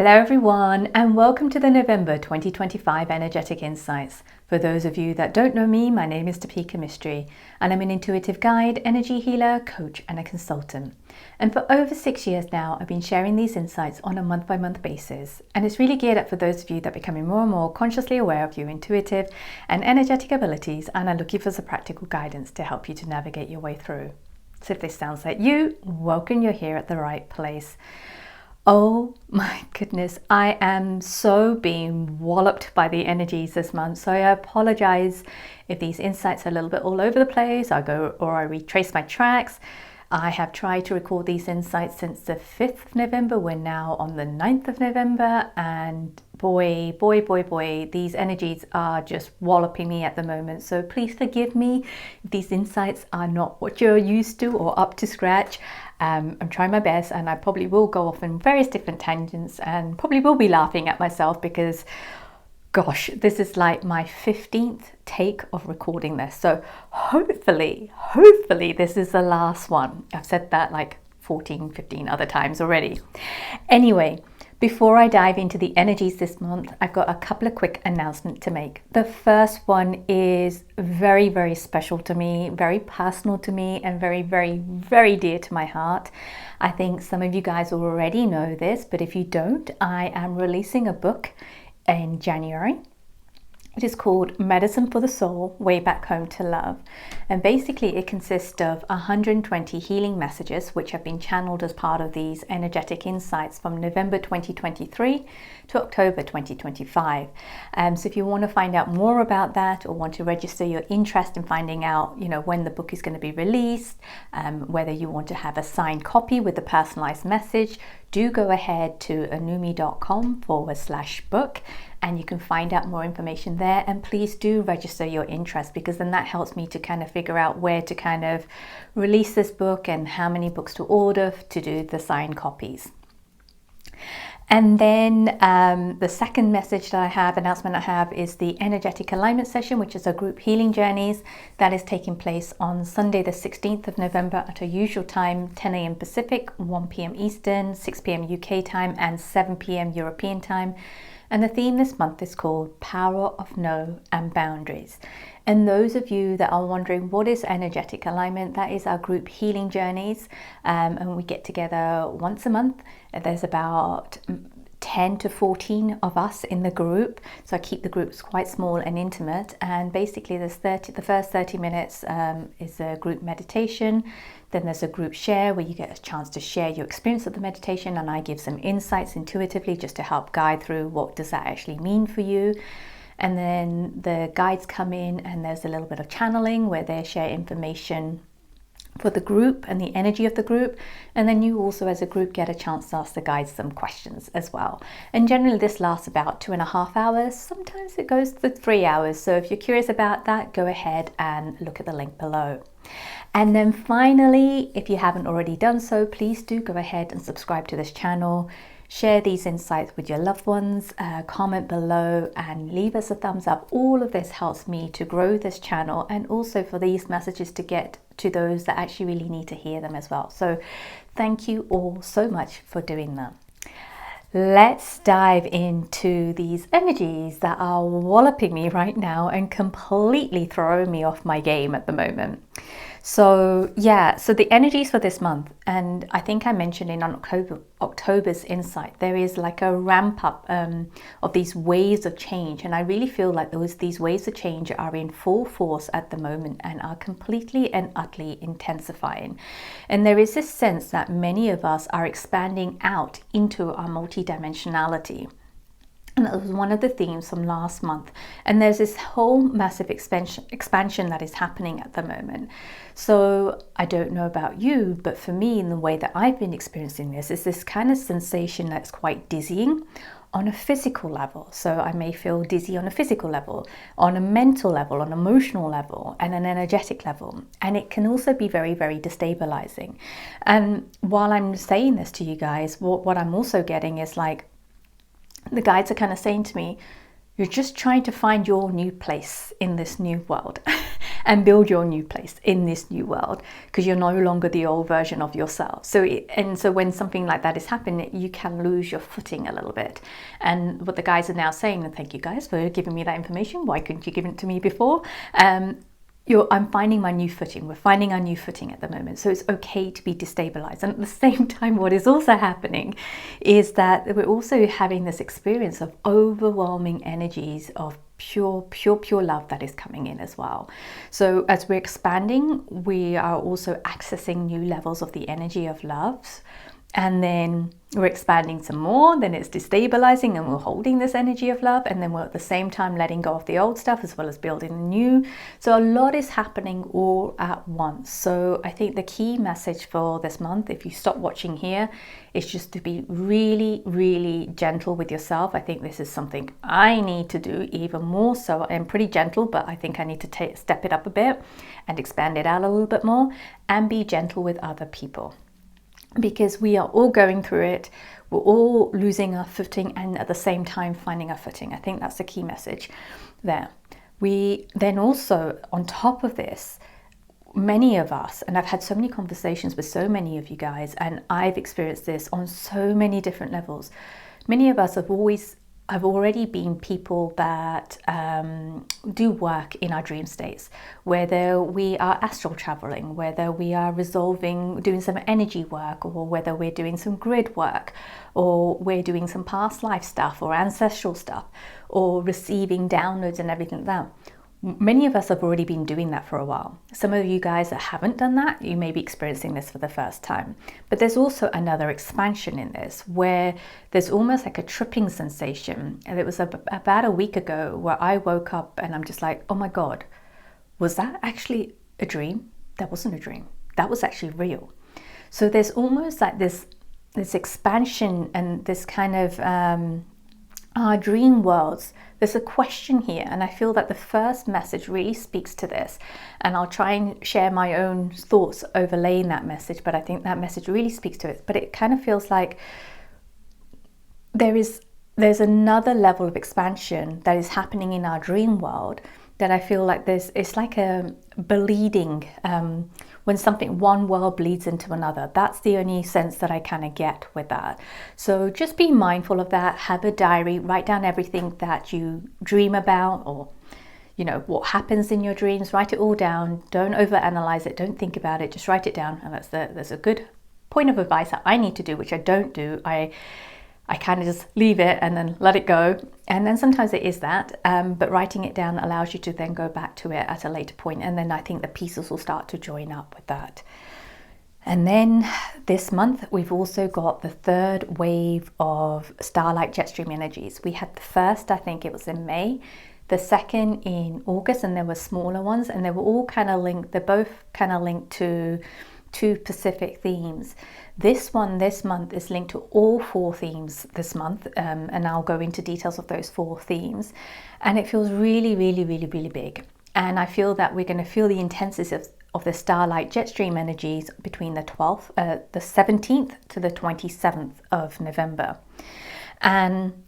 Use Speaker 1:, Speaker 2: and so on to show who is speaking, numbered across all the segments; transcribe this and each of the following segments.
Speaker 1: Hello everyone, and welcome to the November 2025 Energetic Insights. For those of you that don't know me, my name is Topeka Mystery, and I'm an intuitive guide, energy healer, coach, and a consultant. And for over 6 years now, I've been sharing these insights on a month-by-month basis. And it's really geared up for those of you that are becoming more and more consciously aware of your intuitive and energetic abilities and are looking for some practical guidance to help you to navigate your way through. So if this sounds like you, welcome, you're here at the right place. Oh my goodness, I am so being walloped by the energies this month. So I apologize if these insights are a little bit all over the place. I retrace my tracks. I have tried to record these insights since the 5th of November. We're now on the 9th of November, and boy, these energies are just walloping me at the moment. So please forgive me if these insights are not what you're used to or up to scratch. I'm trying my best, and I probably will go off in various different tangents and probably will be laughing at myself because gosh, this is like my 15th take of recording this. So hopefully this is the last one. I've said that like 14, 15 other times already. Anyway, before I dive into the energies this month, I've got a couple of quick announcements to make. The first one is very, very special to me, very personal to me, and very, very, very dear to my heart. I think some of you guys already know this, but if you don't, I am releasing a book in January. It is called Medicine for the Soul, Way Back Home to Love. And basically it consists of 120 healing messages which have been channeled as part of these energetic insights from November 2023 to October 2025. So if you want to find out more about that or want to register your interest in finding out, when the book is going to be released, whether you want to have a signed copy with a personalized message, do go ahead to anumi.com/book. And you can find out more information there, and please do register your interest, because then that helps me to kind of figure out where to kind of release this book and how many books to order to do the signed copies. And then the second announcement I have is the energetic alignment session, which is a group healing journeys that is taking place on Sunday the 16th of November at our usual time, 10 a.m. Pacific, 1 p.m. Eastern, 6 p.m. UK time, and 7 p.m. European time. And the theme this month is called Power of No and Boundaries. And those of you that are wondering what is energetic alignment, that is our group healing journeys. And we get together once a month. There's about 10 to 14 of us in the group. So I keep the groups quite small and intimate. And basically the first 30 minutes is a group meditation. Then there's a group share where you get a chance to share your experience of the meditation, and I give some insights intuitively just to help guide through what does that actually mean for you. And then the guides come in, and there's a little bit of channeling where they share information for the group and the energy of the group. And then you also as a group get a chance to ask the guides some questions as well. And generally this lasts about 2.5 hours. Sometimes it goes to 3 hours. So if you're curious about that, go ahead and look at the link below. And then finally, if you haven't already done so, please do go ahead and subscribe to this channel. Share these insights with your loved ones, comment below and leave us a thumbs up. All of this helps me to grow this channel, and also for these messages to get to those that actually really need to hear them as well. So thank you all so much for doing that. Let's dive into these energies that are walloping me right now and completely throwing me off my game at the moment. So the energies for this month, and I think I mentioned in October's insight, there is like a ramp up of these waves of change, and I really feel like these waves of change are in full force at the moment and are completely and utterly intensifying. And there is this sense that many of us are expanding out into our multidimensionality. And that was one of the themes from last month. And there's this whole massive expansion that is happening at the moment. So I don't know about you, but for me, in the way that I've been experiencing this, is this kind of sensation that's quite dizzying on a physical level. So I may feel dizzy on a physical level, on a mental level, on an emotional level, and an energetic level. And it can also be very, very destabilizing. And while I'm saying this to you guys, what I'm also getting is like, the guides are kind of saying to me, you're just trying to find your new place in this new world. and build your new place in this new world, because you're no longer the old version of yourself. So when something like that is happening, you can lose your footing a little bit. And what the guys are now saying, and thank you guys for giving me that information, why couldn't you give it to me before? I'm finding my new footing. We're finding our new footing at the moment. So it's okay to be destabilized. And at the same time, what is also happening is that we're also having this experience of overwhelming energies of pure love that is coming in as well. So as we're expanding, we are also accessing new levels of the energy of love. And then we're expanding some more, then it's destabilizing and we're holding this energy of love, and then we're at the same time letting go of the old stuff as well as building the new. So a lot is happening all at once. So I think the key message for this month, if you stop watching here, is just to be really, really gentle with yourself. I think this is something I need to do even more so. I'm pretty gentle, but I think I need to step it up a bit and expand it out a little bit more, and be gentle with other people. Because we are all going through it, we're all losing our footing and at the same time finding our footing. I think that's the key message there. We then also, on top of this, many of us, and I've had so many conversations with so many of you guys, and I've experienced this on so many different levels. Many of us have already been people that do work in our dream states, whether we are astral traveling, whether we are doing some energy work, or whether we're doing some grid work, or we're doing some past life stuff or ancestral stuff, or receiving downloads and everything like that. Many of us have already been doing that for a while. Some of you guys that haven't done that, you may be experiencing this for the first time. But there's also another expansion in this, where there's almost like a tripping sensation. And it was about a week ago where I woke up and I'm just like, oh my God, was that actually a dream? That wasn't a dream. That was actually real. So there's almost like this expansion and this kind of our dream worlds. There's a question here, and I feel that the first message really speaks to this, and I'll try and share my own thoughts overlaying that message, but I think that message really speaks to it. But it kind of feels like there's another level of expansion that is happening in our dream world, that I feel like it's like a bleeding, when one world bleeds into another. That's the only sense that I kind of get with that. So just be mindful of that. Have a diary, write down everything that you dream about, or what happens in your dreams. Write it all down. Don't overanalyze it. Don't think about it. Just write it down. And there's a good point of advice that I need to do, which I don't do. I kind of just leave it and then let it go. And then sometimes it is that, but writing it down allows you to then go back to it at a later point. And then I think the pieces will start to join up with that. And then this month, we've also got the third wave of starlight jetstream energies. We had the first, I think it was in May, the second in August, and there were smaller ones, and they were all kind of linked. They're both kind of linked to two specific themes. This one this month is linked to all 4 themes this month, and I'll go into details of those 4 themes. And it feels really, really, really, really big. And I feel that we're going to feel the intensity of the starlight jetstream energies between the 17th to the 27th of November. And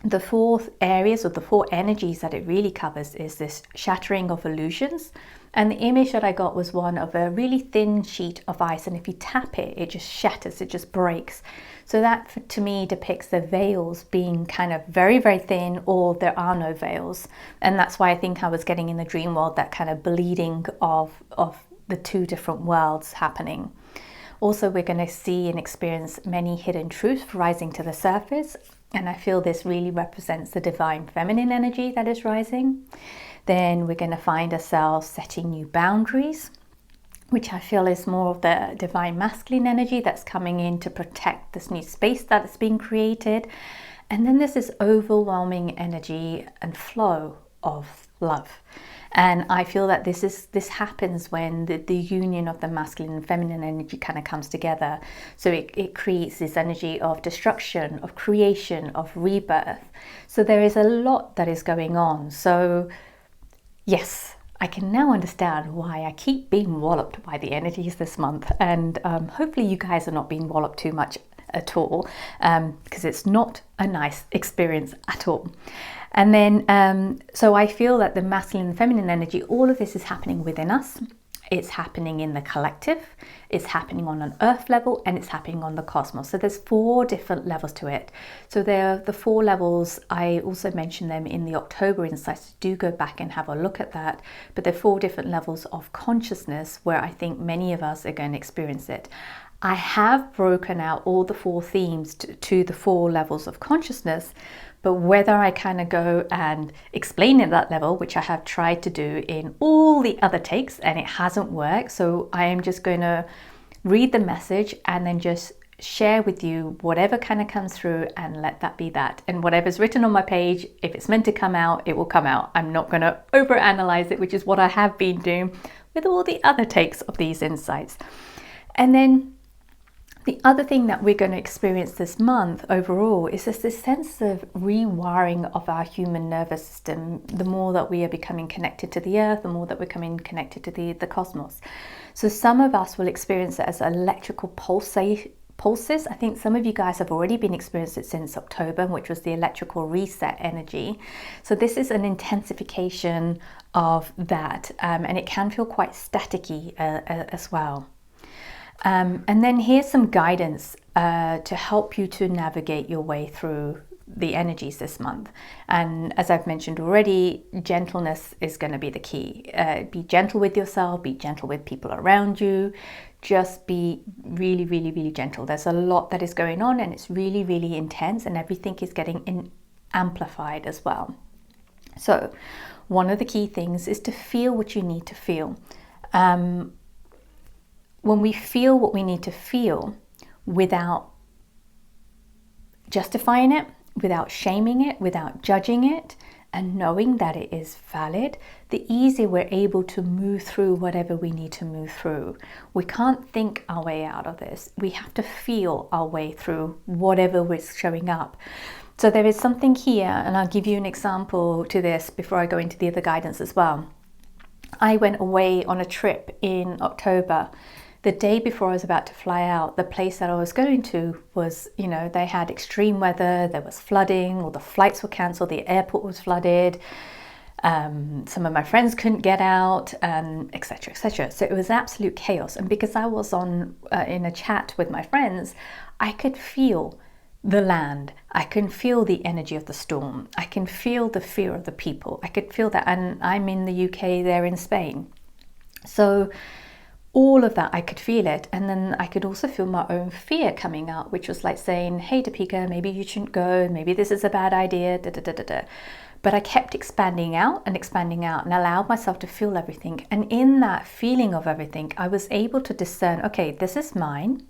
Speaker 1: the 4 areas, or the 4 energies that it really covers, is this shattering of illusions. And the image that I got was one of a really thin sheet of ice, and if you tap it, it just shatters, it just breaks. So that to me depicts the veils being kind of very, very thin, or there are no veils. And that's why I think I was getting in the dream world that kind of bleeding of the 2 different worlds happening. Also, we're going to see and experience many hidden truths rising to the surface. And I feel this really represents the divine feminine energy that is rising. Then we're going to find ourselves setting new boundaries, which I feel is more of the divine masculine energy that's coming in to protect this new space that's being created. And then there's this overwhelming energy and flow of love. And I feel that this happens when the union of the masculine and feminine energy kind of comes together. So it creates this energy of destruction, of creation, of rebirth. So there is a lot that is going on. So yes, I can now understand why I keep being walloped by the energies this month. And hopefully you guys are not being walloped too much at all, because it's not a nice experience at all. And then, so I feel that the masculine and feminine energy, all of this is happening within us. It's happening in the collective, it's happening on an earth level, and it's happening on the cosmos. So there's 4 different levels to it. So there are the 4 levels. I also mentioned them in the October insights. Do go back and have a look at that. But there are 4 different levels of consciousness where I think many of us are going to experience it. I have broken out all the 4 themes to the 4 levels of consciousness, but whether I kind of go and explain at that level, which I have tried to do in all the other takes, and it hasn't worked. So I am just going to read the message and then just share with you whatever kind of comes through, and let that be that. And whatever's written on my page, if it's meant to come out, it will come out. I'm not going to overanalyze it, which is what I have been doing with all the other takes of these insights. And then the other thing that we're going to experience this month overall is just this sense of rewiring of our human nervous system. The more that we are becoming connected to the earth, the more that we're becoming connected to the cosmos. So some of us will experience it as electrical pulses. I think some of you guys have already been experiencing it since October, which was the electrical reset energy. So this is an intensification of that, and it can feel quite staticky as well. And then here's some guidance to help you to navigate your way through the energies this month. And as I've mentioned already, gentleness is going to be the key. Be gentle with yourself, be gentle with people around you. Just be really, really, really gentle. There's a lot that is going on, and it's really, really intense, and everything is getting amplified as well. So one of the key things is to feel what you need to feel. When we feel what we need to feel without justifying it, without shaming it, without judging it, and knowing that it is valid, the easier we're able to move through whatever we need to move through. We can't think our way out of this. We have to feel our way through whatever is showing up. So there is something here, and I'll give you an example to this before I go into the other guidance as well. I went away on a trip in October. The day before I was about to fly out, the place that I was going to was, they had extreme weather, there was flooding, all the flights were cancelled, the airport was flooded, some of my friends couldn't get out, etc., etc. So it was absolute chaos. And because I was in a chat with my friends, I could feel the land. I can feel the energy of the storm. I can feel the fear of the people. I could feel that. And I'm in the UK, they're in Spain. So all of that, I could feel it. And then I could also feel my own fear coming out, which was like saying, hey, Deepika, maybe you shouldn't go. Maybe this is a bad idea. But I kept expanding out and allowed myself to feel everything. And in that feeling of everything, I was able to discern, okay, this is mine.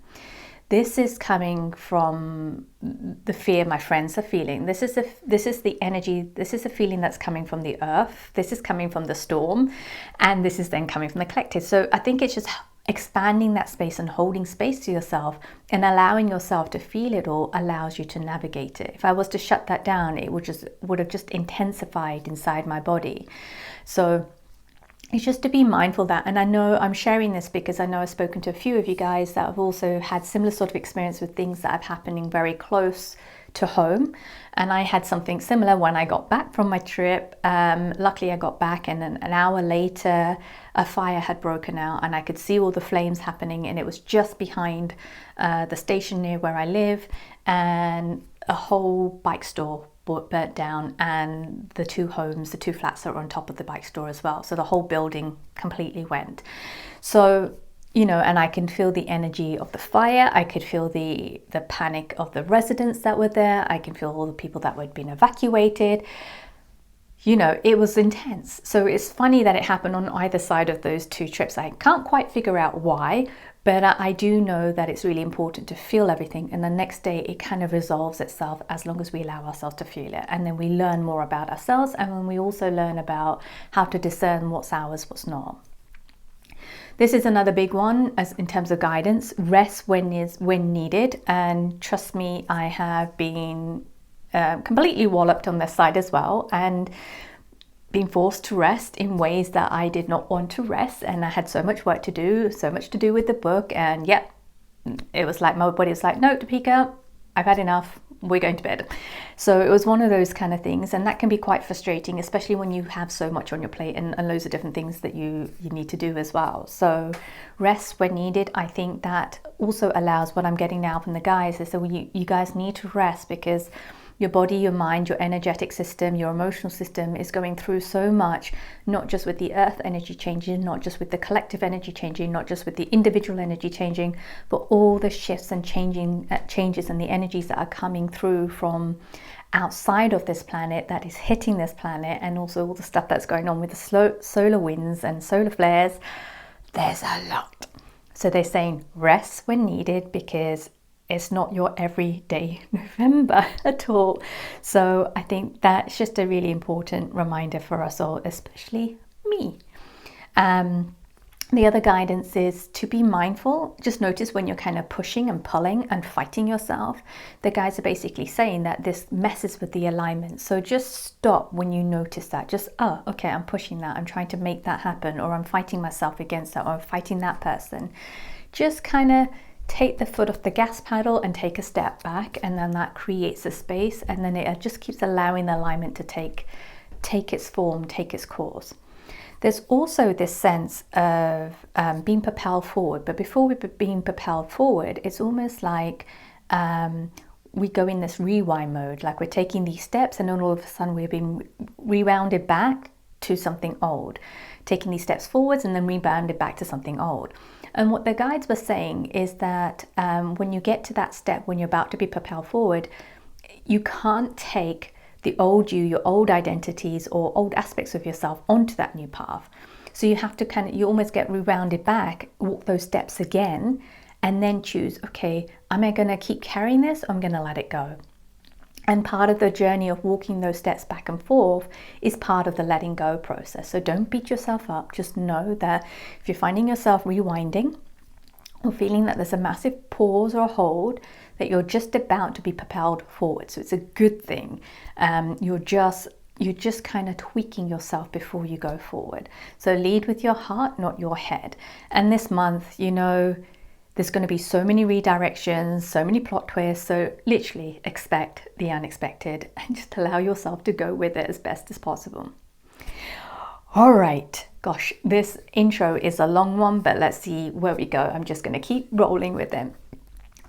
Speaker 1: This is coming from the fear my friends are feeling. This is the energy. This is a feeling that's coming from the earth. This is coming from the storm, and this is then coming from the collective. So I think it's just expanding that space and holding space to yourself and allowing yourself to feel it all allows you to navigate it. If I was to shut that down, it would have just intensified inside my body. So it's just to be mindful of that. And I know I'm sharing this because I know I've spoken to a few of you guys that have also had similar sort of experience with things that are happening very close to home. And I had something similar when I got back from my trip. Luckily I got back, and then an hour later a fire had broken out, and I could see all the flames happening, and it was just behind the station near where I live, and a whole bike store burnt down, and the 2 flats that were on top of the bike store as well. So the whole building completely went. So, and I can feel the energy of the fire. I could feel the panic of the residents that were there. I can feel all the people that had been evacuated. It was intense. So it's funny that it happened on either side of those 2 trips. I can't quite figure out why, but I do know that it's really important to feel everything. And the next day it kind of resolves itself as long as we allow ourselves to feel it. And then we learn more about ourselves, and then we also learn about how to discern what's ours, what's not. This is another big one as in terms of guidance. Rest when needed. And trust me, I have been completely walloped on this side as well, and being forced to rest in ways that I did not want to rest. And I had so much work to do, so much to do with the book, and yet it was like my body was like, no, Deepika, I've had enough, we're going to bed. So it was one of those kind of things, and that can be quite frustrating, especially when you have so much on your plate and loads of different things that you need to do as well. So rest when needed. I think that also allows, what I'm getting now from the guys is that you guys need to rest, because your body, your mind, your energetic system, your emotional system is going through so much, not just with the earth energy changing, not just with the collective energy changing, not just with the individual energy changing, but all the shifts and changes and the energies that are coming through from outside of this planet that is hitting this planet, and also all the stuff that's going on with the solar winds and solar flares. There's a lot. So they're saying rest when needed, because it's not your everyday November at all. So I think that's just a really important reminder for us all, especially me. The other guidance is to be mindful. Just notice when you're kind of pushing and pulling and fighting yourself. The guys are basically saying that this messes with the alignment. So just stop when you notice that. Just, oh, okay, I'm pushing that. I'm trying to make that happen, or I'm fighting myself against that, or I'm fighting that person. Just kind of take the foot off the gas pedal and take a step back, and then that creates a space, and then it just keeps allowing the alignment to take its form, take its course. There's also this sense of being propelled forward, but before we're being propelled forward, it's almost like we go in this rewind mode, like we're taking these steps and then all of a sudden we're being rewounded back to something old, taking these steps forwards and then rebounded back to something old. And what the guides were saying is that when you get to that step, when you're about to be propelled forward, you can't take the old you, your old identities or old aspects of yourself onto that new path. So you have to you almost get rewounded back, walk those steps again, and then choose, okay, am I going to keep carrying this, or I'm going to let it go? And part of the journey of walking those steps back and forth is part of the letting go process. So don't beat yourself up. Just know that if you're finding yourself rewinding or feeling that there's a massive pause or hold, that you're just about to be propelled forward. So it's a good thing. You're just kind of tweaking yourself before you go forward. So lead with your heart, not your head. And this month, there's going to be so many redirections, so many plot twists. So literally expect the unexpected and just allow yourself to go with it as best as possible. All right. Gosh, this intro is a long one, but let's see where we go. I'm just going to keep rolling with them.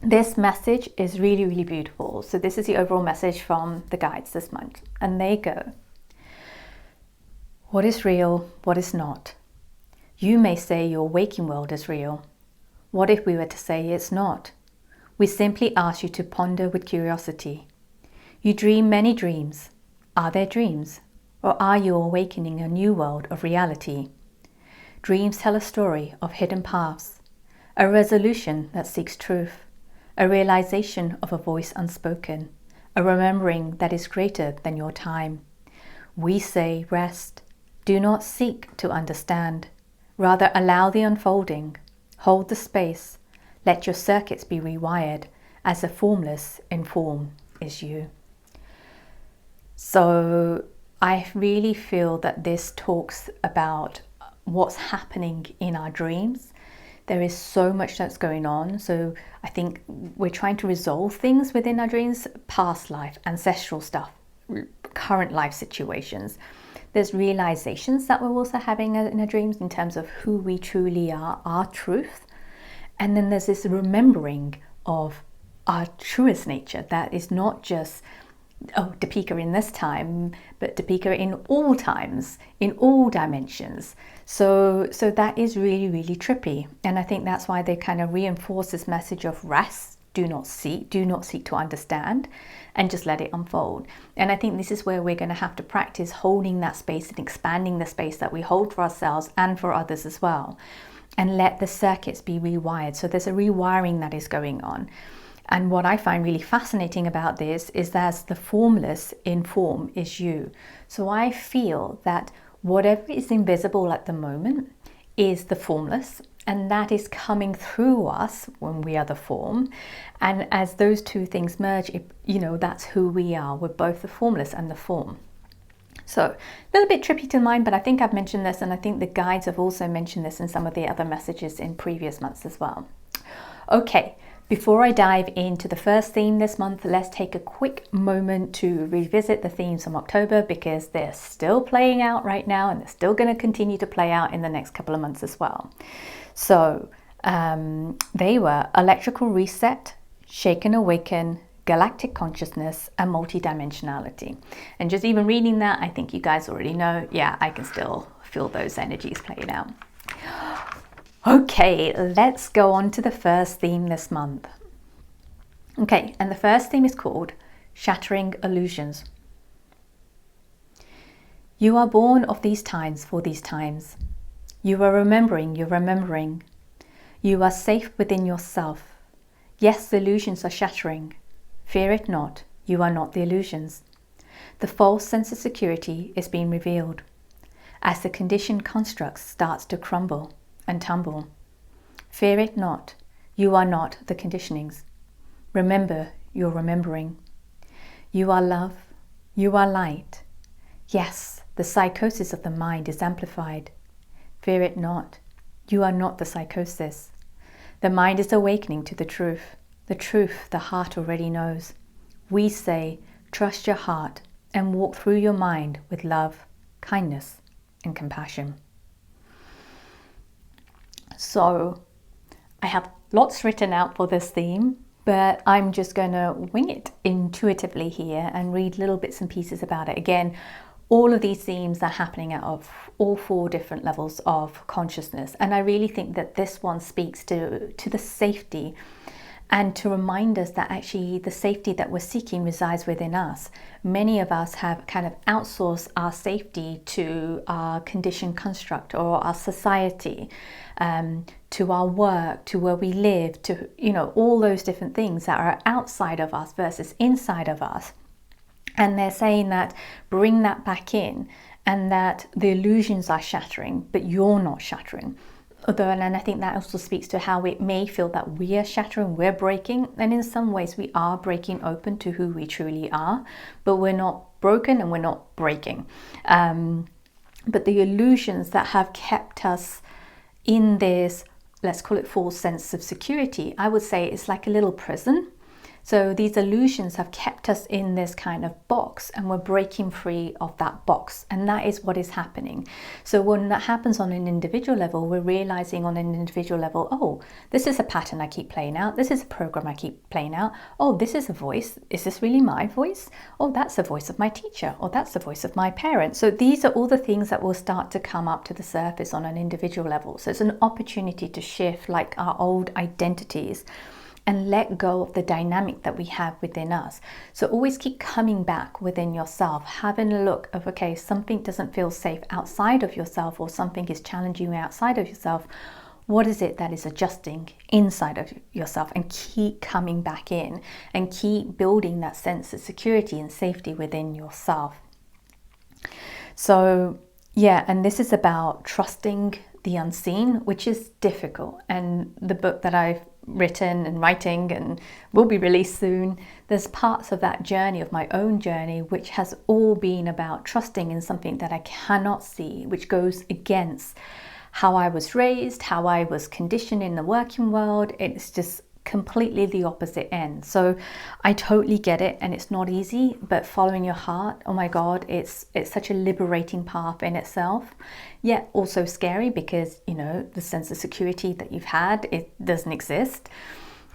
Speaker 1: This message is really, really beautiful. So this is the overall message from the guides this month. And they go, what is real? What is not? You may say your waking world is real. What if we were to say it's not? We simply ask you to ponder with curiosity. You dream many dreams. Are there dreams? Or are you awakening a new world of reality? Dreams tell a story of hidden paths, a resolution that seeks truth, a realization of a voice unspoken, a remembering that is greater than your time. We say rest. Do not seek to understand. Rather allow the unfolding. Hold the space. Let your circuits be rewired, as the formless in form is you. So I really feel that this talks about what's happening in our dreams. There is so much that's going on. So I think we're trying to resolve things within our dreams, past life, ancestral stuff, current life situations. There's realizations that we're also having in our dreams in terms of who we truly are, our truth. And then there's this remembering of our truest nature that is not just, oh, Deepika in this time, but Deepika in all times, in all dimensions. So that is really, really trippy. And I think that's why they kind of reinforce this message of rest, do not seek to understand, and just let it unfold. And I think this is where we're going to have to practice holding that space and expanding the space that we hold for ourselves and for others as well. And let the circuits be rewired. So there's a rewiring that is going on. And what I find really fascinating about this is that the formless in form is you. So I feel that whatever is invisible at the moment is the formless, and that is coming through us when we are the form. And as those two things merge, that's who we are. We're both the formless and the form. So a little bit trippy to mind, but I think I've mentioned this, and I think the guides have also mentioned this in some of the other messages in previous months as well. Okay, Before I dive into the first theme this month, let's take a quick moment to revisit the themes from October, because they're still playing out right now and they're still going to continue to play out in the next couple of months as well. So they were electrical reset, shaken awaken, galactic consciousness, and multidimensionality. And just even reading that, I think you guys already know, yeah, I can still feel those energies playing out. Okay, let's go on to the first theme this month. Okay, and the first theme is called Shattering Illusions. You are born of these times for these times. You are remembering you're remembering. You are safe within yourself. Yes, the illusions are shattering. Fear it not, you are not the illusions. The false sense of security is being revealed as the conditioned construct starts to crumble and tumble. Fear it not, you are not the conditionings. Remember, you're remembering. You are love, you are light. Yes, the psychosis of the mind is amplified. Fear it not, you are not the psychosis. The mind is awakening to the truth the heart already knows. We say, trust your heart and walk through your mind with love, kindness, and compassion. So I have lots written out for this theme, but I'm just going to wing it intuitively here and read little bits and pieces about it. Again, all of these themes are happening out of all 4 different levels of consciousness. And I really think that this one speaks to the safety, and to remind us that actually the safety that we're seeking resides within us. Many of us have kind of outsourced our safety to our conditioned construct or our society, to our work, to where we live, to, all those different things that are outside of us versus inside of us. And they're saying that bring that back in, and that the illusions are shattering, but you're not shattering. Although, and I think that also speaks to how it may feel that we are shattering, we're breaking, and in some ways we are breaking open to who we truly are, but we're not broken and we're not breaking. But the illusions that have kept us in this, let's call it false sense of security, I would say it's like a little prison. So these illusions have kept us in this kind of box, and we're breaking free of that box. And that is what is happening. So when that happens on an individual level, we're realizing on an individual level, oh, this is a pattern I keep playing out. This is a program I keep playing out. Oh, this is a voice. Is this really my voice? Oh, that's the voice of my teacher. Or that's the voice of my parent. So these are all the things that will start to come up to the surface on an individual level. So it's an opportunity to shift like our old identities and let go of the dynamic that we have within us. So always keep coming back within yourself, having a look of, okay, something doesn't feel safe outside of yourself, or something is challenging you outside of yourself. What is it that is adjusting inside of yourself? And keep coming back in and keep building that sense of security and safety within yourself. So yeah, and this is about trusting the unseen, which is difficult. And the book that I've written and writing and will be released soon, there's parts of that journey, of my own journey, which has all been about trusting in something that I cannot see, which goes against how I was raised, how I was conditioned in the working world. It's just completely the opposite end. So I totally get it, and it's not easy, but following your heart, oh my God, it's such a liberating path in itself. Yet also scary, because the sense of security that you've had, it doesn't exist.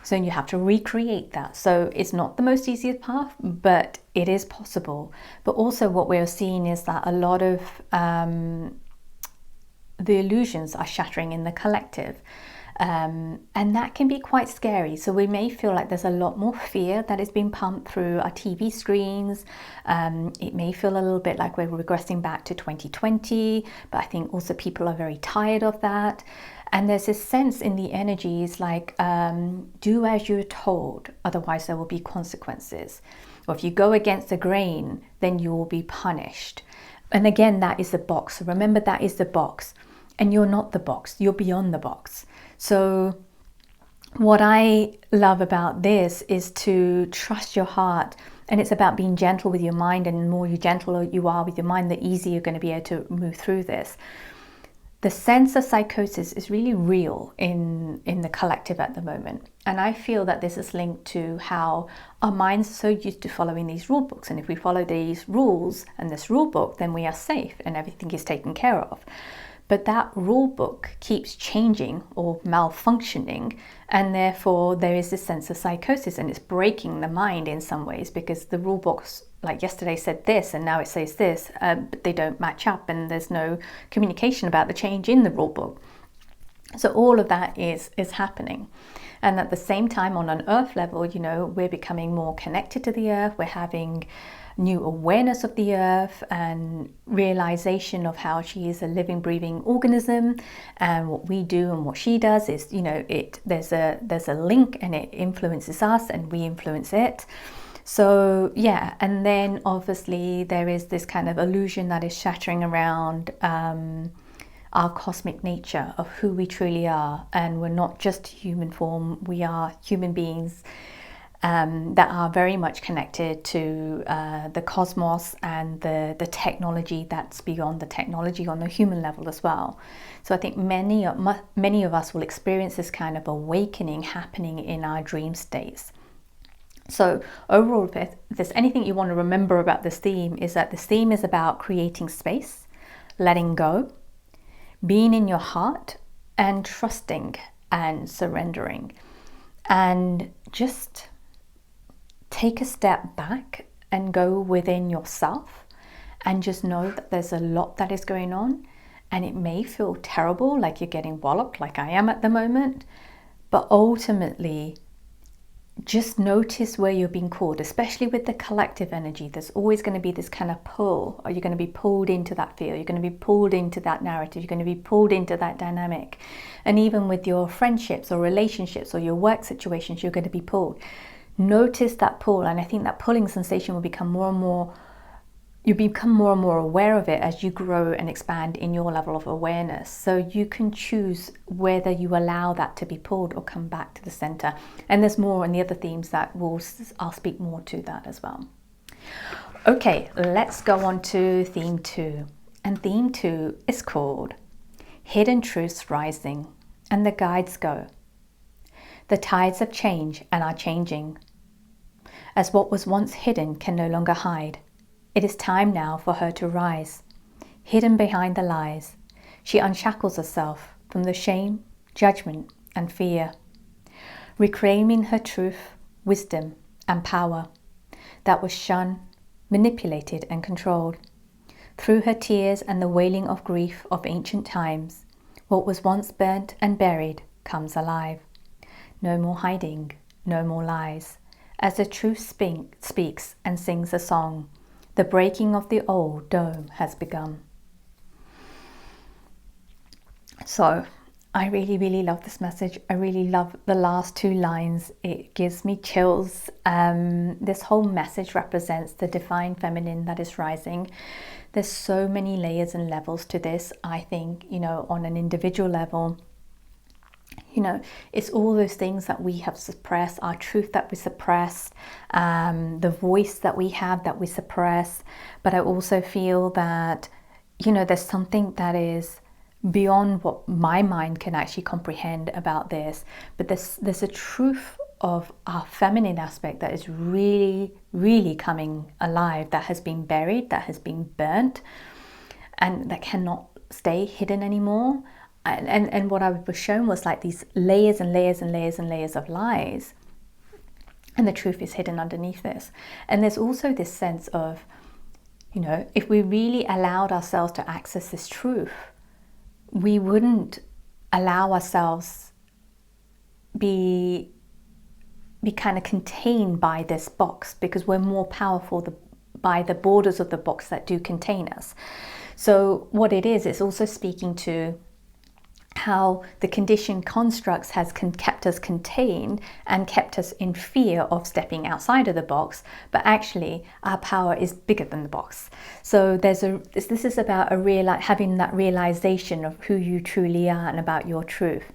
Speaker 1: So you have to recreate that. So it's not the most easiest path, but it is possible. But also what we're seeing is that a lot of the illusions are shattering in the collective. And that can be quite scary. So we may feel like there's a lot more fear that is being pumped through our TV screens. It may feel a little bit like we're regressing back to 2020, but I think also people are very tired of that. And there's this sense in the energies like, do as you're told, otherwise there will be consequences. Or if you go against the grain, then you will be punished. And again, that is the box. So remember, that is the box. And you're not the box, you're beyond the box. So what I love about this is to trust your heart, and it's about being gentle with your mind, and the more gentle you are with your mind, the easier you're going to be able to move through this. The sense of psychosis is really real in the collective at the moment. And I feel that this is linked to how our minds are so used to following these rule books. And if we follow these rules and this rule book, then we are safe and everything is taken care of. But that rule book keeps changing or malfunctioning, and therefore there is this sense of psychosis, and it's breaking the mind in some ways, because the rule books, like yesterday said this and now it says this, but they don't match up, and there's no communication about the change in the rule book. So all of that is happening. And at the same time, on an earth level, you know, we're becoming more connected to the earth. We're having new awareness of the earth and realization of how she is a living, breathing organism, and what we do and what she does is, you know, there's a link, and it influences us and we influence it. So yeah, and then obviously there is this kind of illusion that is shattering around our cosmic nature of who we truly are, and we're not just human form, we are human beings that are very much connected to the cosmos and the technology that's beyond the technology on the human level as well. So I think many of us will experience this kind of awakening happening in our dream states. So overall, if there's anything you want to remember about this theme, is that this theme is about creating space, letting go, being in your heart, and trusting and surrendering. And just take a step back and go within yourself and just know that there's a lot that is going on, and it may feel terrible, like you're getting walloped like I am at the moment, but ultimately just notice where you're being called, especially with the collective energy. There's always going to be this kind of pull, or you're going to be pulled into that field, you're going to be pulled into that narrative, you're going to be pulled into that dynamic. And even with your friendships or relationships or your work situations, you're going to be pulled. Notice that pull, and I think that pulling sensation will become more and more, you become more and more aware of it as you grow and expand in your level of awareness. So you can choose whether you allow that to be pulled or come back to the center. And there's more in the other themes that I'll speak more to that as well. Okay, let's go on to theme 2. And theme 2 is called Hidden Truths Rising. And the guides go: the tides of change and are changing. As what was once hidden can no longer hide, it is time now for her to rise. Hidden behind the lies, she unshackles herself from the shame, judgment, and fear, reclaiming her truth, wisdom, and power that was shunned, manipulated, and controlled. Through her tears and the wailing of grief of ancient times, what was once burnt and buried comes alive. No more hiding, no more lies, as the truth speaks and sings a song. The breaking of the old dome has begun. So I really, really love this message. I really love the last 2 lines. It gives me chills. This whole message represents the divine feminine that is rising. There's so many layers and levels to this. I think, you know, on an individual level, you know, it's all those things that we have suppressed, our truth that we suppressed, the voice that we have that we suppress. But I also feel that, you know, there's something that is beyond what my mind can actually comprehend about this. But there's a truth of our feminine aspect that is really, really coming alive, that has been buried, that has been burnt, and that cannot stay hidden anymore. And what I was shown was like these layers and layers and layers and layers of lies, and the truth is hidden underneath this. And there's also this sense of, you know, if we really allowed ourselves to access this truth, we wouldn't allow ourselves be kind of contained by this box, because we're more powerful by the borders of the box that do contain us. So what it is, it's also speaking to how the conditioned constructs has kept us contained and kept us in fear of stepping outside of the box, but actually our power is bigger than the box. So this is about having that realization of who you truly are and about your truth.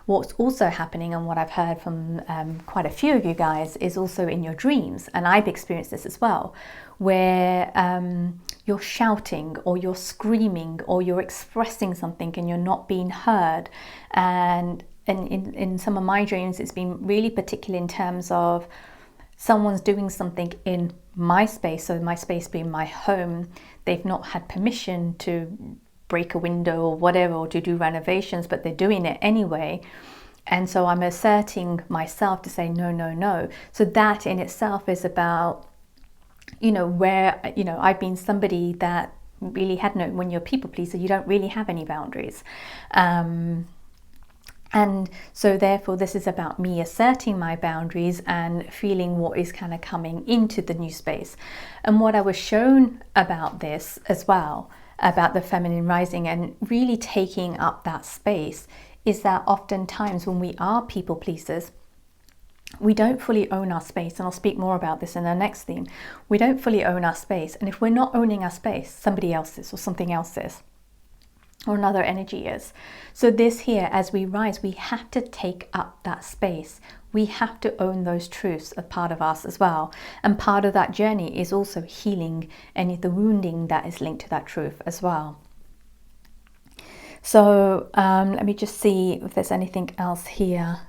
Speaker 1: What's also happening, and what I've heard from quite a few of you guys, is also in your dreams, and I've experienced this as well, where you're shouting or you're screaming or you're expressing something and you're not being heard, and and in some of my dreams, it's been really particular in terms of someone's doing something in my space, so my space being my home. They've not had permission to break a window or whatever, or to do renovations, but they're doing it anyway. And so I'm asserting myself to say, no, no, no. So that in itself is about, where, I've been somebody that really had no, when you're a people pleaser, you don't really have any boundaries. And so therefore this is about me asserting my boundaries and feeling what is kind of coming into the new space. And what I was shown about this as well, about the feminine rising and really taking up that space, is that oftentimes when we are people pleasers, we don't fully own our space. And I'll speak more about this in our next theme. We don't fully own our space. And if we're not owning our space, somebody else is, or something else is, or another energy is. So this here, as we rise, we have to take up that space. We have to own those truths as part of us as well. And part of that journey is also healing any of the wounding that is linked to that truth as well. So let me just see if there's anything else here.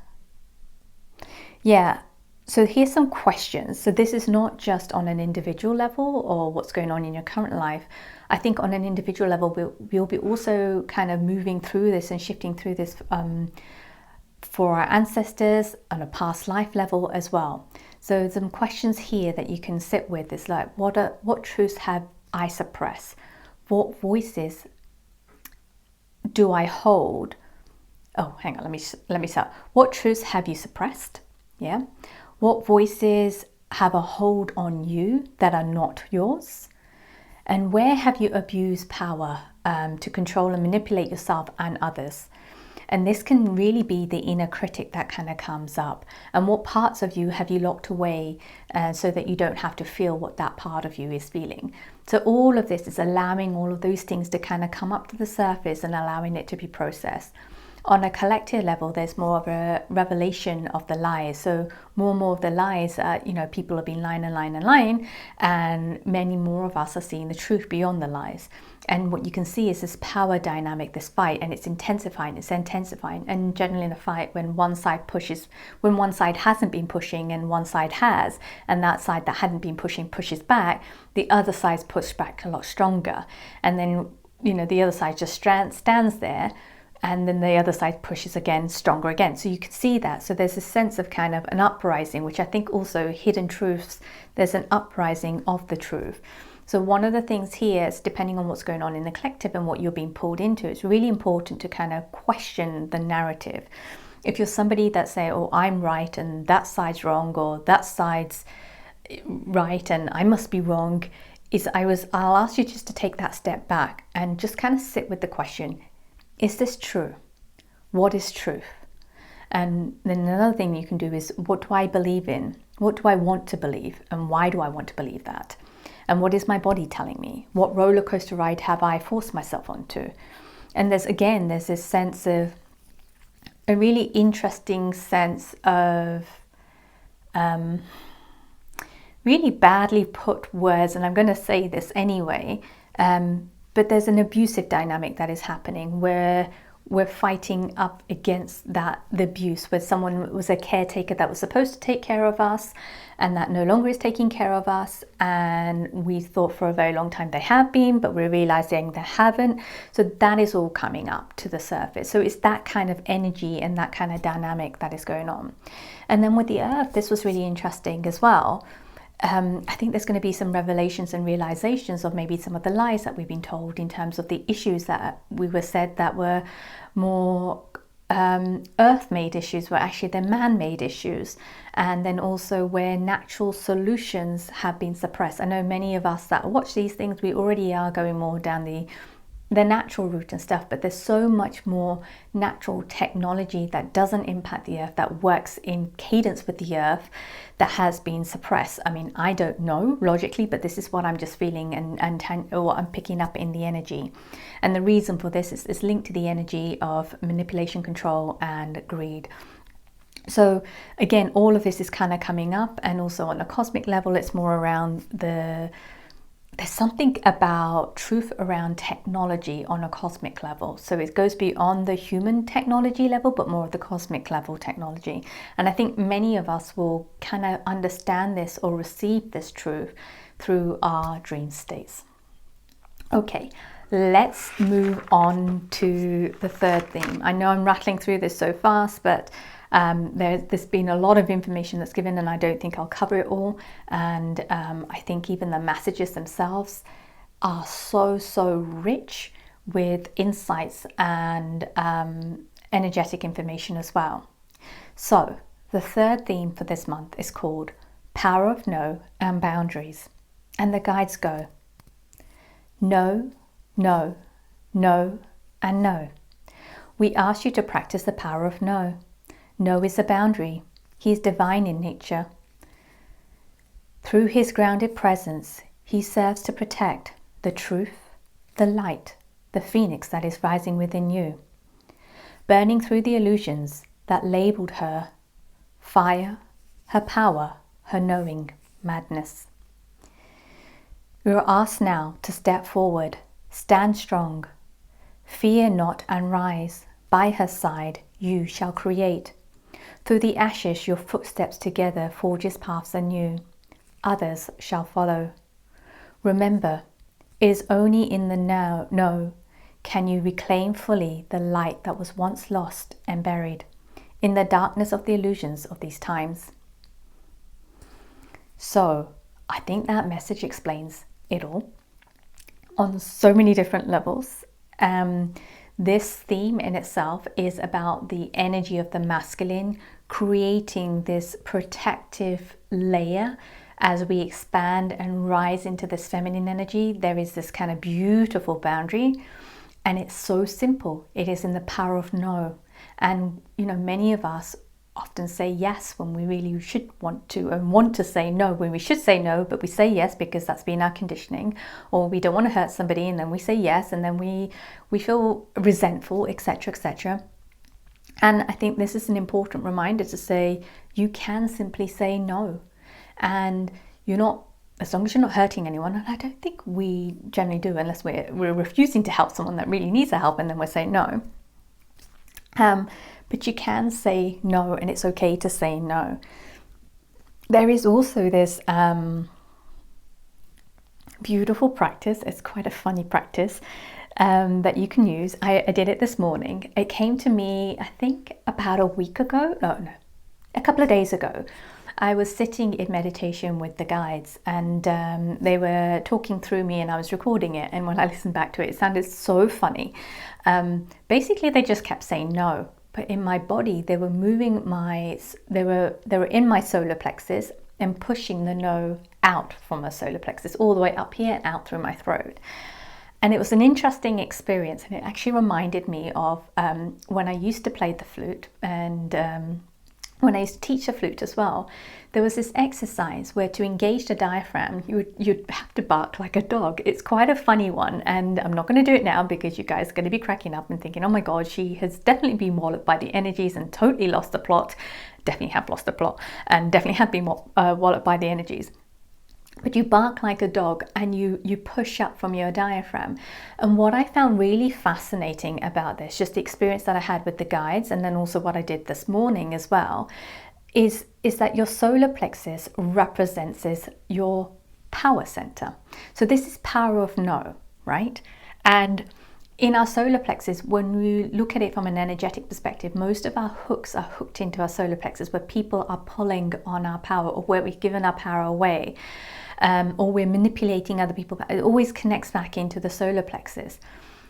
Speaker 1: Yeah, so here's some questions. So this is not just on an individual level or what's going on in your current life. I think on an individual level, we'll be also kind of moving through this and shifting through this for our ancestors on a past life level as well. So some questions here that you can sit with is like, what truths have I suppressed? What voices do I hold? Oh, hang on, let me start. What truths have you suppressed? Yeah. What voices have a hold on you that are not yours? And where have you abused power to control and manipulate yourself and others? And this can really be the inner critic that kind of comes up. And what parts of you have you locked away so that you don't have to feel what that part of you is feeling? So all of this is allowing all of those things to kind of come up to the surface and allowing it to be processed. On a collective level, there's more of a revelation of the lies. So more and more of the lies, people have been lying and lying and lying, and many more of us are seeing the truth beyond the lies. And what you can see is this power dynamic, this fight, and it's intensifying. And generally in a fight, when one side hasn't been pushing and one side has, and that side that hadn't been pushing pushes back, the other side's pushed back a lot stronger. And then, the other side just stands there, and then the other side pushes again, stronger again. So you can see that. So there's a sense of kind of an uprising, which I think also hidden truths, there's an uprising of the truth. So one of the things here is, depending on what's going on in the collective and what you're being pulled into, it's really important to kind of question the narrative. If you're somebody that say, oh, I'm right and that side's wrong, or that side's right and I must be wrong, I'll ask you just to take that step back and just kind of sit with the question. Is this true? What is truth? And then another thing you can do is, what do I believe in? What do I want to believe? And why do I want to believe that? And what is my body telling me? What roller coaster ride have I forced myself onto? And there's this sense of a really interesting sense of really badly put words, and I'm going to say this anyway, but there's an abusive dynamic that is happening where we're fighting up against the abuse, where someone was a caretaker that was supposed to take care of us and that no longer is taking care of us, and we thought for a very long time they have been, but we're realizing they haven't. So that is all coming up to the surface. So it's that kind of energy and that kind of dynamic that is going on. And then with the earth, this was really interesting as well. I think there's going to be some revelations and realizations of maybe some of the lies that we've been told in terms of the issues that we were said that were more earth-made issues, were actually they're man-made issues. And then also where natural solutions have been suppressed. I know many of us that watch these things, we already are going more down the natural route and stuff, but there's so much more natural technology that doesn't impact the earth, that works in cadence with the earth, that has been suppressed. I mean, I don't know logically, but this is what I'm just feeling or what I'm picking up in the energy. And the reason for this is linked to the energy of manipulation, control, and greed. So again, all of this is kind of coming up, and also on a cosmic level, it's more around the there's something about truth around technology on a cosmic level. So it goes beyond the human technology level, but more of the cosmic level technology. And I think many of us will kind of understand this or receive this truth through our dream states. Okay, let's move on to the third theme. I know I'm rattling through this so fast, but there's been a lot of information that's given, and I don't think I'll cover it all. And I think even the messages themselves are so rich with insights and energetic information as well. So the third theme for this month is called Power of No and Boundaries. And the guides go, no, no, no, and no. We ask you to practice the power of no. No is a boundary. He is divine in nature. Through his grounded presence, he serves to protect the truth, the light, the phoenix that is rising within you, burning through the illusions that labeled her fire, her power, her knowing, madness. You are asked now to step forward, stand strong, fear not and rise. By her side you shall create. Through the ashes your footsteps together forges paths anew. Others shall follow. Remember, it is only in the now can you reclaim fully the light that was once lost and buried in the darkness of the illusions of these times. So I think that message explains it all on so many different levels. This theme in itself is about the energy of the masculine creating this protective layer as we expand and rise into this feminine energy. There is this kind of beautiful boundary, and it's so simple. It is in the power of no. And many of us often say yes when we really should want to, and want to say no when we should say no, but we say yes because that's been our conditioning, or we don't want to hurt somebody and then we say yes, and then we feel resentful, etc., etc. And I think this is an important reminder to say you can simply say no, and you're not, as long as you're not hurting anyone, and I don't think we generally do unless we're refusing to help someone that really needs our help, and then we're saying no. But you can say no, and it's okay to say no. There is also this beautiful practice. It's quite a funny practice that you can use. I did it this morning. It came to me, I think, about a week ago. No, a couple of days ago. I was sitting in meditation with the guides, and they were talking through me, and I was recording it. And when I listened back to it, it sounded so funny. Basically, they just kept saying no. But in my body, they were moving they were in my solar plexus and pushing the no out from my solar plexus, all the way up here and out through my throat. And it was an interesting experience, and it actually reminded me of when I used to play the flute, and when I used to teach the flute as well. There was this exercise where to engage the diaphragm, you'd have to bark like a dog. It's quite a funny one, and I'm not going to do it now because you guys are going to be cracking up and thinking, oh my God, she has definitely been walloped by the energies and totally lost the plot. Definitely have lost the plot, and definitely have been walloped by the energies. But you bark like a dog, and you push up from your diaphragm. And what I found really fascinating about this, just the experience that I had with the guides, and then also what I did this morning as well, is that your solar plexus represents your power center. So this is power of no, right? And in our solar plexus, when we look at it from an energetic perspective, most of our hooks are hooked into our solar plexus, where people are pulling on our power, or where we've given our power away. Or we're manipulating other people. It always connects back into the solar plexus.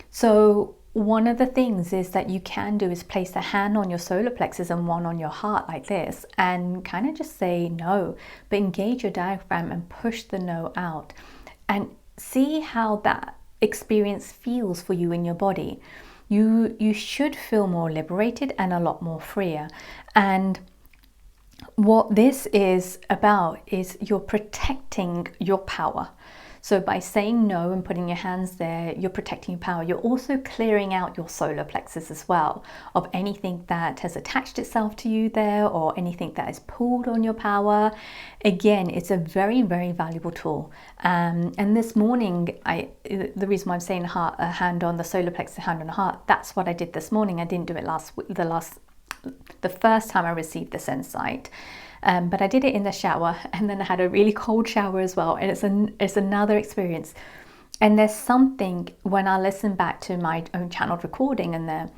Speaker 1: So one of the things is that you can do is place a hand on your solar plexus and one on your heart like this, and kind of just say no, but engage your diaphragm and push the no out, and see how that experience feels for you in your body. You should feel more liberated and a lot more freer. And what this is about is you're protecting your power. So by saying no and putting your hands there, you're protecting your power. You're also clearing out your solar plexus as well of anything that has attached itself to you there, or anything that has pulled on your power. Again, it's a very, very valuable tool. And this morning, the reason why I'm saying a hand on the solar plexus, hand on the heart, that's what I did this morning. I didn't do it the first time I received this insight. But I did it in the shower, and then I had a really cold shower as well, and it's another experience. And there's something when I listen back to my own channeled recording, and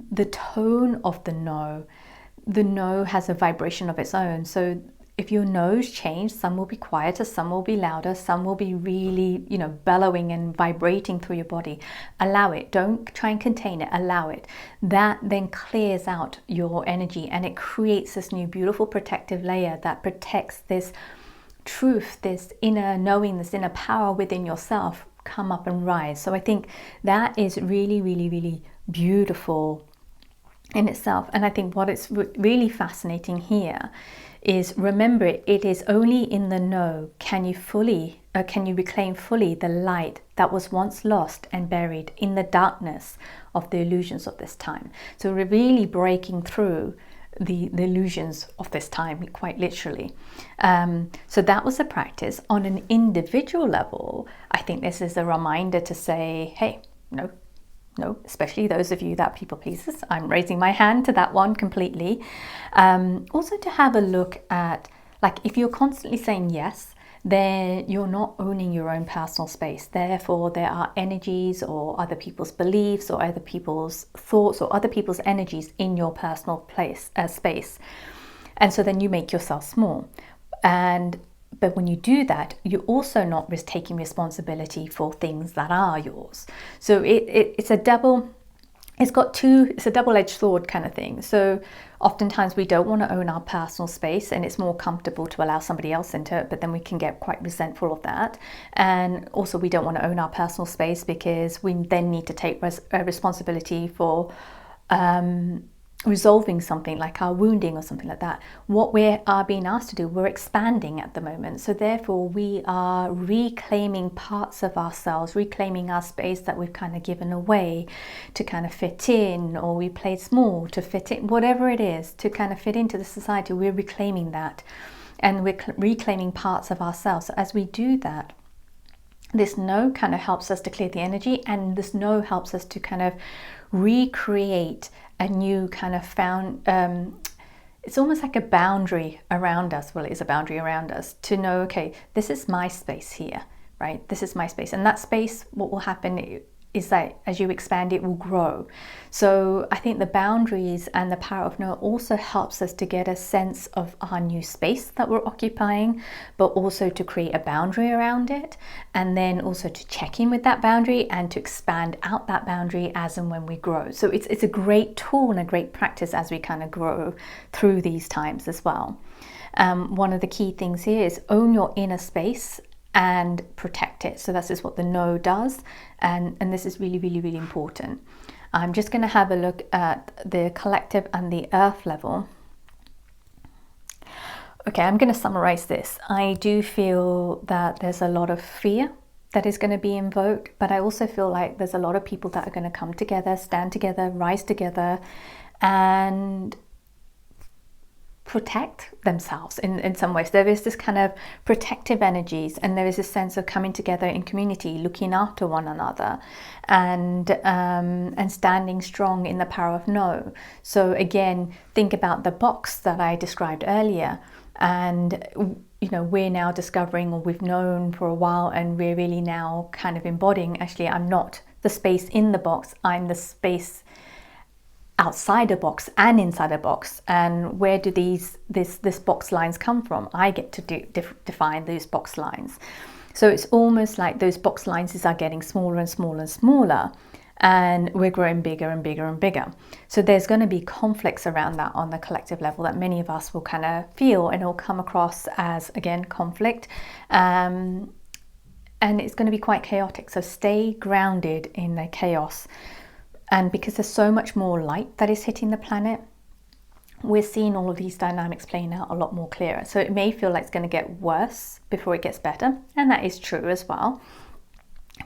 Speaker 1: the tone of the no has a vibration of its own. So if your no's change, some will be quieter, some will be louder, some will be really, bellowing and vibrating through your body. Allow it. Don't try and contain it. Allow it. That then clears out your energy, and it creates this new beautiful protective layer that protects this truth, this inner knowing, this inner power within yourself come up and rise. So I think that is really, really, really beautiful in itself. And I think what is really fascinating here is, remember, it is only in the no can you reclaim fully the light that was once lost and buried in the darkness of the illusions of this time. So we're really breaking through the illusions of this time, quite literally. So that was a practice. On an individual level, I think this is a reminder to say, hey, no, especially those of you that people pleasers. I'm raising my hand to that one completely. Also to have a look at, like, if you're constantly saying yes, then you're not owning your own personal space. Therefore, there are energies or other people's beliefs or other people's thoughts or other people's energies in your personal space. And so then you make yourself small. But when you do that, you're also not taking responsibility for things that are yours. So it's a double-edged sword kind of thing. So oftentimes we don't want to own our personal space, and it's more comfortable to allow somebody else into it, but then we can get quite resentful of that. And also we don't want to own our personal space because we then need to take responsibility for resolving something like our wounding or something like that. What we are being asked to do, we're expanding at the moment. So therefore we are reclaiming parts of ourselves, reclaiming our space that we've kind of given away to kind of fit in, or we played small to fit in, whatever it is, to kind of fit into the society. We're reclaiming that, and we're reclaiming parts of ourselves. So as we do that, this no kind of helps us to clear the energy, and this no helps us to kind of recreate a new kind of it's almost like a boundary around us. Well, it is a boundary around us to know, okay, this is my space here, right? This is my space. And that space, what will happen is that as you expand, it will grow. So I think the boundaries and the power of no also helps us to get a sense of our new space that we're occupying, but also to create a boundary around it, and then also to check in with that boundary and to expand out that boundary as and when we grow. So it's a great tool and a great practice as we kind of grow through these times as well. One of the key things here is own your inner space and protect it. So this is what the no does, and this is really, really, really important. I'm just going to have a look at the collective and the earth level. Okay, I'm going to summarize this. I do feel that there's a lot of fear that is going to be invoked, but I also feel like there's a lot of people that are going to come together, stand together, rise together, and protect themselves in some ways. There is this kind of protective energies, and there is a sense of coming together in community, looking after one another, and standing strong in the power of no. So again, think about the box that I described earlier, and we're now discovering, or we've known for a while, and we're really now kind of embodying, actually, I'm not the space in the box, I'm the space outside a box and inside a box. And where do this box lines come from? I get to define those box lines. So it's almost like those box lines are getting smaller and smaller and smaller, and we're growing bigger and bigger and bigger. So there's going to be conflicts around that on the collective level that many of us will kind of feel, and it'll come across as, again, conflict. And it's going to be quite chaotic. So stay grounded in the chaos. And because there's so much more light that is hitting the planet, we're seeing all of these dynamics playing out a lot more clearer. So it may feel like it's going to get worse before it gets better, and that is true as well.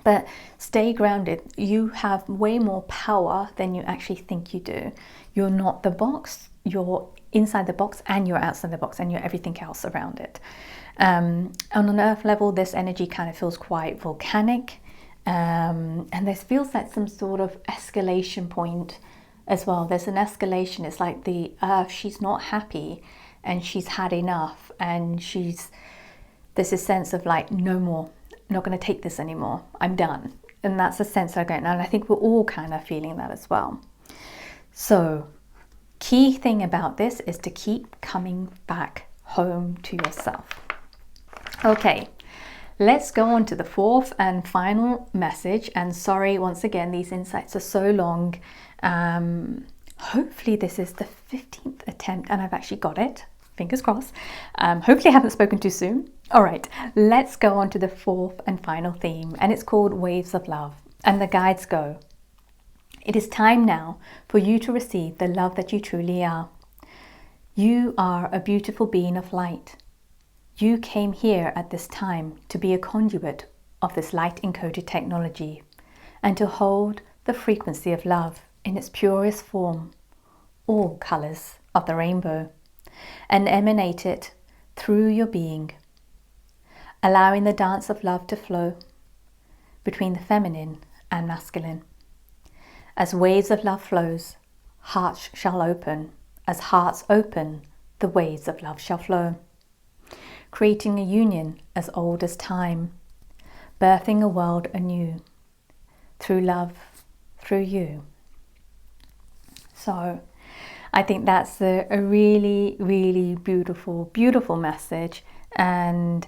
Speaker 1: But stay grounded. You have way more power than you actually think you do. You're not the box, you're inside the box, and you're outside the box, and you're everything else around it. On an earth level, this energy kind of feels quite volcanic, and this feels like some sort of escalation point as well. There's an escalation. It's like the earth, she's not happy and she's had enough, and there's a sense of like, no more, I'm not going to take this anymore, I'm done. And that's the sense I get, and I think we're all kind of feeling that as well. So key thing about this is to keep coming back home to yourself. Okay, let's go on to the fourth and final message. And sorry, once again, these insights are so long. Hopefully this is the 15th attempt and I've actually got it. Fingers crossed. Hopefully I haven't spoken too soon. All right, let's go on to the fourth and final theme, and it's called Waves of Love. And the guides go, it is time now for you to receive the love that you truly are. You are a beautiful being of light. You came here at this time to be a conduit of this light encoded technology and to hold the frequency of love in its purest form, all colors of the rainbow, and emanate it through your being, allowing the dance of love to flow between the feminine and masculine. As waves of love flows, hearts shall open. As hearts open, the waves of love shall flow, creating a union as old as time, birthing a world anew, through love, through you. So I think that's a really, really beautiful, beautiful message. And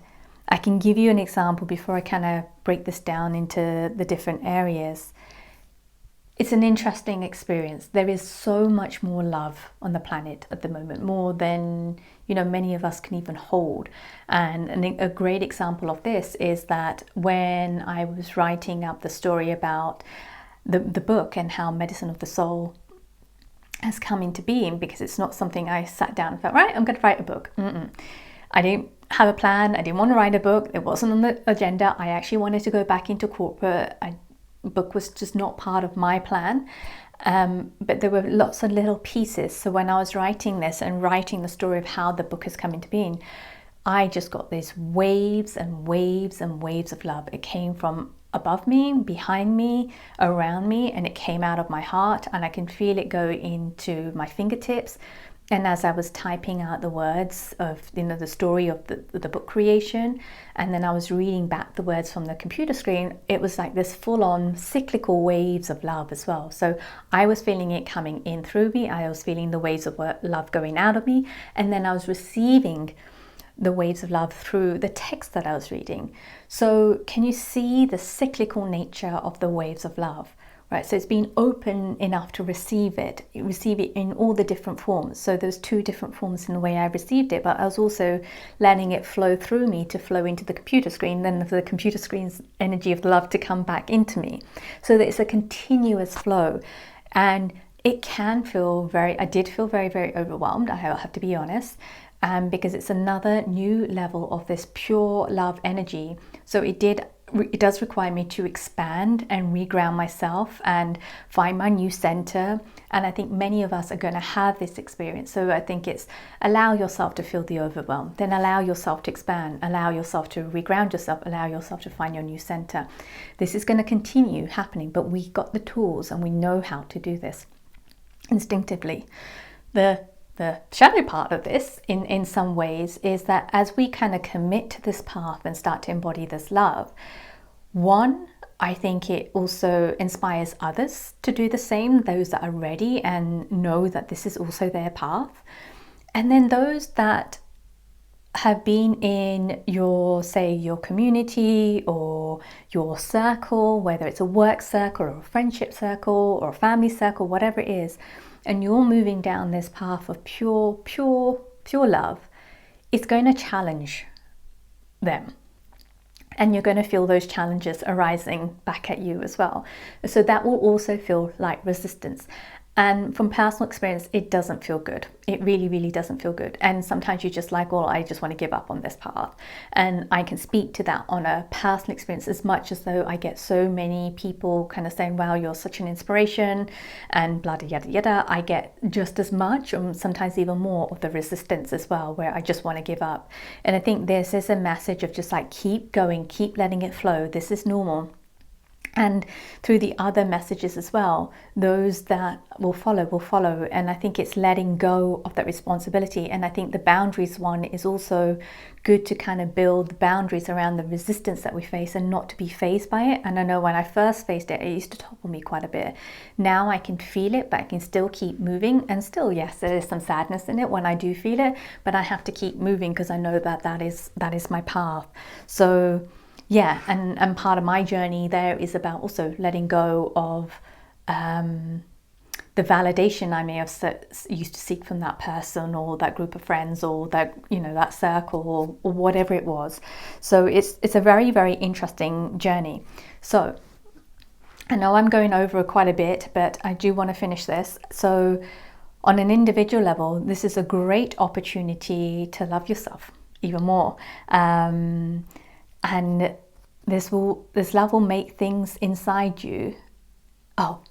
Speaker 1: I can give you an example before I kind of break this down into the different areas. It's an interesting experience. There is so much more love on the planet at the moment, more than, you know, many of us can even hold. And a great example of this is that when I was writing up the story about the book and how Medicine of the Soul has come into being, because it's not something I sat down and felt, right, I'm going to write a book. I didn't have a plan. I didn't want to write a book. It wasn't on the agenda. I actually wanted to go back into corporate. Book was just not part of my plan, but there were lots of little pieces. So when I was writing this and writing the story of how the book has come into being, I just got these waves and waves and waves of love. It came from above me, behind me, around me, and it came out of my heart, and I can feel it go into my fingertips. And as I was typing out the words of, you know, the story of the book creation, and then I was reading back the words from the computer screen, it was like this full-on cyclical waves of love as well. So I was feeling it coming in through me, I was feeling the waves of love going out of me, and then I was receiving the waves of love through the text that I was reading. So can you see the cyclical nature of the waves of love? Right, so it's been open enough to receive it in all the different forms. So there's two different forms in the way I received it, but I was also letting it flow through me to flow into the computer screen, then for the computer screen's energy of love to come back into me. So that it's a continuous flow. And it can feel I did feel very, very overwhelmed, I have to be honest, because it's another new level of this pure love energy. So it does require me to expand and reground myself and find my new center. And I think many of us are going to have this experience. So I think it's allow yourself to feel the overwhelm, then allow yourself to expand, allow yourself to reground yourself, allow yourself to find your new center. This is going to continue happening, but we got the tools and we know how to do this instinctively. The shadow part of this in some ways is that as we kind of commit to this path and start to embody this love, one, I think it also inspires others to do the same, those that are ready and know that this is also their path. And then those that have been in your community or your circle, whether it's a work circle or a friendship circle or a family circle, whatever it is, and you're moving down this path of pure love, it's going to challenge them. And you're going to feel those challenges arising back at you as well. So that will also feel like resistance. And from personal experience, it doesn't feel good. It really, really doesn't feel good. And sometimes you're just like, well, I just want to give up on this path. And I can speak to that on a personal experience, as much as though I get so many people kind of saying, wow, you're such an inspiration and blah, yada, yada. I get just as much, or sometimes even more, of the resistance as well, where I just want to give up. And I think this is a message of just like, keep going, keep letting it flow. This is normal. And through the other messages as well, those that will follow. And I think it's letting go of that responsibility. And I think the boundaries one is also good, to kind of build boundaries around the resistance that we face and not to be fazed by it. And I know when I first faced it, it used to topple me quite a bit. Now I can feel it, but I can still keep moving. And still, yes, there is some sadness in it when I do feel it, but I have to keep moving because I know that that is my path. So yeah, and part of my journey there is about also letting go of the validation I may have used to seek from that person or that group of friends or that, you know, that circle or whatever it was. So it's a very, very interesting journey. So I know I'm going over quite a bit, but I do want to finish this. So on an individual level, this is a great opportunity to love yourself even more. And this love will make things inside you. Oh,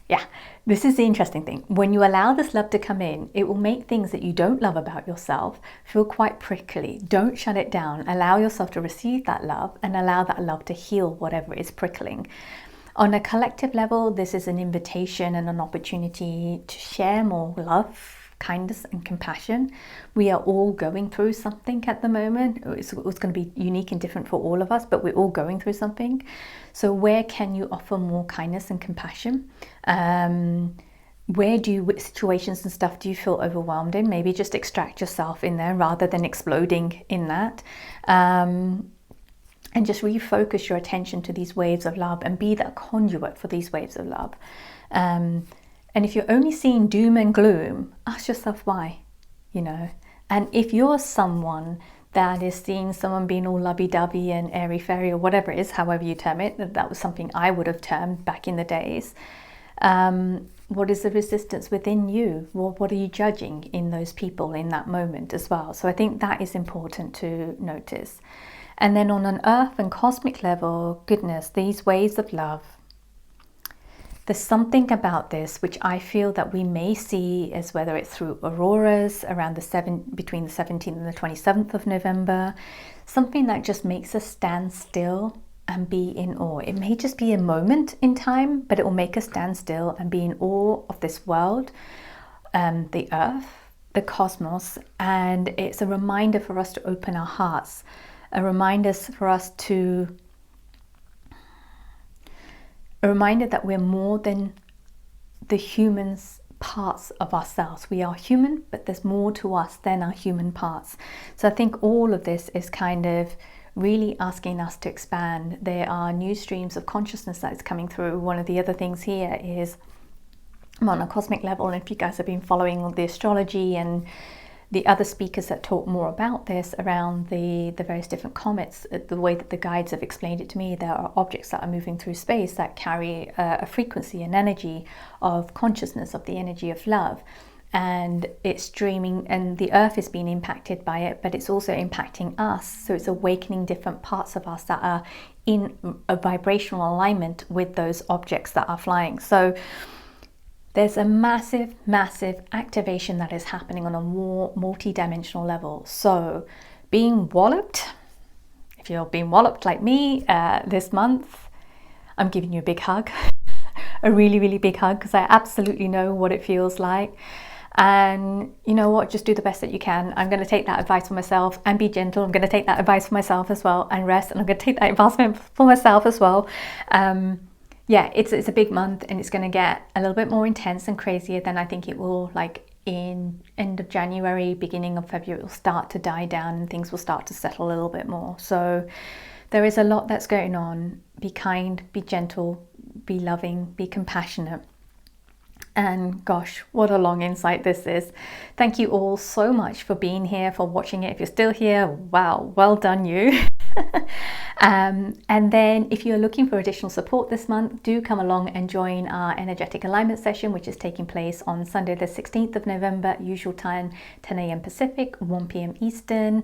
Speaker 1: yeah, this is the interesting thing. When you allow this love to come in, it will make things that you don't love about yourself feel quite prickly. Don't shut it down. Allow yourself to receive that love and allow that love to heal whatever is prickling. On a collective level, this is an invitation and an opportunity to share more love, kindness and compassion. We are all going through something at the moment. It's going to be unique and different for all of us, but we're all going through something. So where can you offer more kindness and compassion? Which situations and stuff do you feel overwhelmed in? Maybe just extract yourself in there rather than exploding in that. And just refocus your attention to these waves of love and be that conduit for these waves of love. And if you're only seeing doom and gloom, ask yourself why, you know. And if you're someone that is seeing someone being all lovey-dovey and airy-fairy or whatever it is, however you term it, that was something I would have termed back in the days. What is the resistance within you? What are you judging in those people in that moment as well? So I think that is important to notice. And then on an earth and cosmic level, goodness, these waves of love, there's something about this which I feel that we may see, as whether it's through auroras around between the 17th and the 27th of November, something that just makes us stand still and be in awe. It may just be a moment in time, but it will make us stand still and be in awe of this world, the earth, the cosmos, and it's a reminder for us to open our hearts, a reminder that we're more than the humans parts of ourselves. We are human, but there's more to us than our human parts. So I think all of this is kind of really asking us to expand. There are new streams of consciousness that is coming through. One of the other things here is on a cosmic level, and if you guys have been following the astrology and the other speakers that talk more about this around the various different comets, the way that the guides have explained it to me, there are objects that are moving through space that carry a frequency, an energy of consciousness, of the energy of love. And it's streaming, and the earth is being impacted by it, but it's also impacting us. So it's awakening different parts of us that are in a vibrational alignment with those objects that are flying. So there's a massive, massive activation that is happening on a more multi-dimensional level. So being walloped, if you're being walloped like me this month, I'm giving you a big hug, a really, really big hug, because I absolutely know what it feels like. And you know what, just do the best that you can. I'm going to take that advice for myself and be gentle. I'm going to take that advice for myself as well and rest. And I'm going to take that advice for myself as well. Yeah, it's a big month, and it's going to get a little bit more intense and crazier than I think it will. Like in end of January, beginning of February, it will start to die down and things will start to settle a little bit more. So there is a lot that's going on. Be kind, be gentle, be loving, be compassionate. And gosh, what a long insight this is. Thank you all so much for being here, for watching it. If you're still here, wow, well done you. And then if you're looking for additional support this month, do come along and join our energetic alignment session, which is taking place on Sunday the 16th of November, usual time, 10 a.m. Pacific, 1 p.m. Eastern,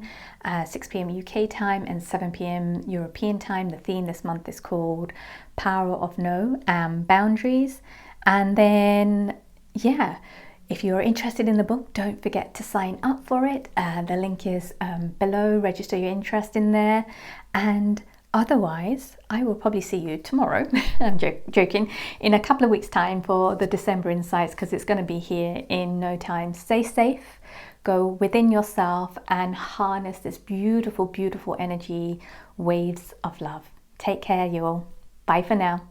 Speaker 1: 6 p.m. UK time, and 7 p.m. European time. The theme this month is called Power of No and Boundaries. And then, yeah, if you're interested in the book, don't forget to sign up for it. The link is below. Register your interest in there. And otherwise, I will probably see you tomorrow, I'm joking, in a couple of weeks' time for the December Insights, because it's going to be here in no time. Stay safe, go within yourself and harness this beautiful, beautiful energy, waves of love. Take care, you all. Bye for now.